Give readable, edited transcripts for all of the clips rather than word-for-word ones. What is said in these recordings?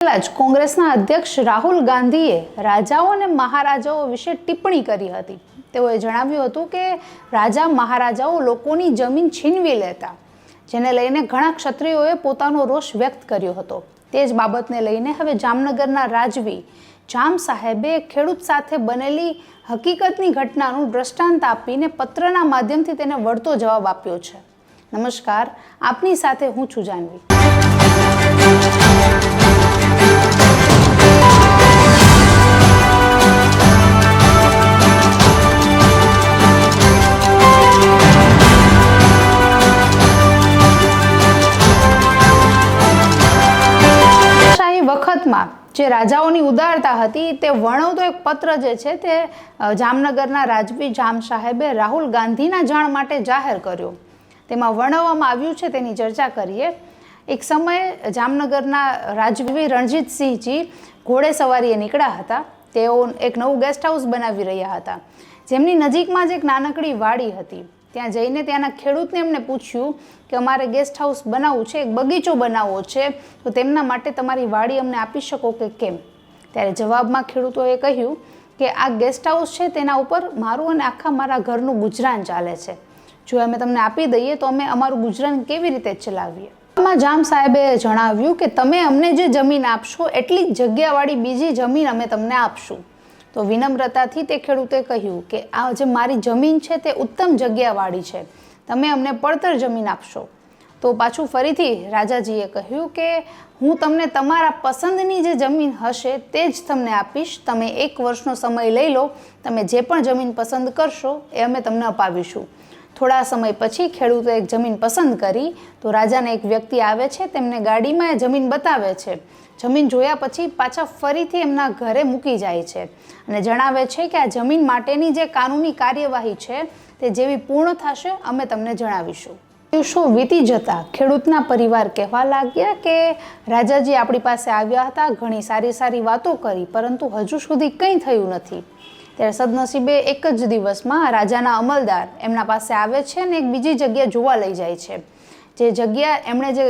પહેલા જ કોંગ્રેસના અધ્યક્ષ રાહુલ ગાંધીએ રાજાઓ અને મહારાજાઓ વિશે ટિપ્પણી કરી હતી। તેઓએ જણાવ્યું હતું કે રાજા મહારાજાઓ લોકોની જમીન છીનવી લેતા, જેને લઈને ઘણા ક્ષત્રિયોએ પોતાનો રોષ વ્યક્ત કર્યો હતો। તે જ બાબતને લઈને હવે જામનગરના રાજવી જામ સાહેબે ખેડૂત સાથે બનેલી હકીકતની ઘટનાનું દ્રષ્ટાંત આપીને પત્રના માધ્યમથી તેને વળતો જવાબ આપ્યો છે। નમસ્કાર, આપની સાથે હું છું જાનવી। વખતમાં જે રાજાઓની ઉદારતા હતી તે વર્ણવતો એક પત્ર જે છે તે જામનગરના રાજવી જામ સાહેબે રાહુલ ગાંધીના જાણ માટે જાહેર કર્યો। તેમાં વર્ણવવામાં આવ્યું છે તેની ચર્ચા કરીએ। એક સમયે જામનગરના રાજવી રણજીતસિંહજી ઘોડે સવારીએ નીકળ્યા હતા। તેઓ એક નવું ગેસ્ટ હાઉસ બનાવી રહ્યા હતા, જેમની નજીકમાં જ એક નાનકડી વાડી હતી। ત્યાં જઈને ત્યાંના ખેડૂતને એમને પૂછ્યું કે અમારે ગેસ્ટ હાઉસ બનાવવું છે, એક બગીચો બનાવવો છે, તો તેમના માટે તમારી વાડી અમને આપી શકો કે કેમ? ત્યારે જવાબમાં ખેડૂતોએ કહ્યું કે આ ગેસ્ટ હાઉસ છે તેના ઉપર મારું અને આખા મારા ઘરનું ગુજરાન ચાલે છે। જો અમે તમને આપી દઈએ તો અમે અમારું ગુજરાન કેવી રીતે ચલાવીએ? આમાં જામ સાહેબે જણાવ્યું કે તમે અમને જે જમીન આપશો એટલી જ જગ્યાવાળી બીજી જમીન અમે તમને આપશું। તો વિનમ્રતાથી તે ખેડૂતે કહ્યું કે આ જે મારી જમીન છે તે ઉત્તમ જગ્યાવાળી છે, તમે અમને પડતર જમીન આપશો। તો પાછું ફરીથી રાજાજીએ કહ્યું કે હું તમને તમારા પસંદની જે જમીન હશે તે જ તમને આપીશ, તમે 1 વર્ષનો સમય લઈ લો, તમે જે પણ જમીન પસંદ કરશો એ અમે તમને અપાવીશું। થોડા સમય પછી ખેડૂતે એક જમીન પસંદ કરી તો રાજાને એક વ્યક્તિ આવે છે, તેમને ગાડીમાં એ જમીન બતાવે છે। જમીન જોયા પછી પાછા ફરીથી એમના ઘરે મૂકી જાય છે અને જણાવે છે કે આ જમીન માટેની જે કાનૂની કાર્યવાહી છે તે જેવી પૂર્ણ થશે અમે તમને જણાવીશું। દિવસો વીતી જતા ખેડૂતના પરિવાર કહેવા લાગ્યા કે રાજાજી આપણી પાસે આવ્યા હતા, ઘણી સારી વાતો કરી, પરંતુ હજુ સુધી કંઈ થયું નથી। ત્યારે સદનસીબે એક જ દિવસમાં રાજાના અમલદાર એમના પાસે આવે છે અને એક બીજી જગ્યા જોવા લઈ જાય છે। જે જગ્યા એમણે જે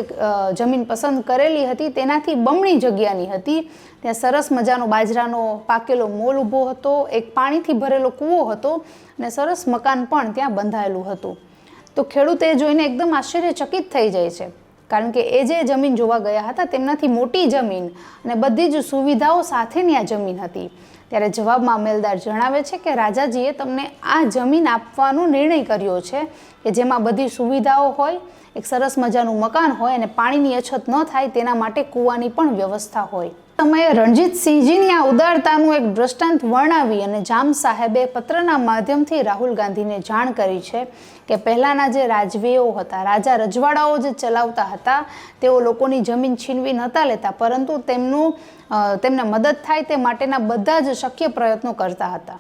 જમીન પસંદ કરેલી હતી તેનાથી બમણી જગ્યાની હતી। ત્યાં સરસ મજાનો બાજરાનો પાકેલો મોલ ઊભો હતો, એક પાણીથી ભરેલો કૂવો હતો અને સરસ મકાન પણ ત્યાં બંધાયેલું હતું। તો ખેડૂત એ જોઈને એકદમ આશ્ચર્યચકિત થઈ જાય છે, કારણ કે એ જે જમીન જોવા ગયા હતા તેમનાથી મોટી જમીન અને બધી જ સુવિધાઓ સાથેની આ જમીન હતી। ત્યારે જવાબમાં અમલદાર જણાવે છે કે રાજાજીએ તમને આ જમીન આપવાનો નિર્ણય કર્યો છે કે જેમાં બધી સુવિધાઓ હોય, એક સરસ મજાનું મકાન હોય અને પાણીની અછત ન થાય તેના માટે કૂવાની પણ વ્યવસ્થા હોય। સમયે રણજીતસિંહજીની આ ઉદારતાનું એક દ્રષ્ટાંત વર્ણવી અને જામ સાહેબે પત્રના માધ્યમથી રાહુલ ગાંધીને જાણ કરી છે કે પહેલાના જે રાજવીઓ હતા, રાજા રજવાડાઓ જે ચલાવતા હતા, તેઓ લોકોની જમીન છીનવી નહોતા લેતા, પરંતુ તેમને મદદ થાય તે માટેના બધા જ શક્ય પ્રયત્નો કરતા હતા।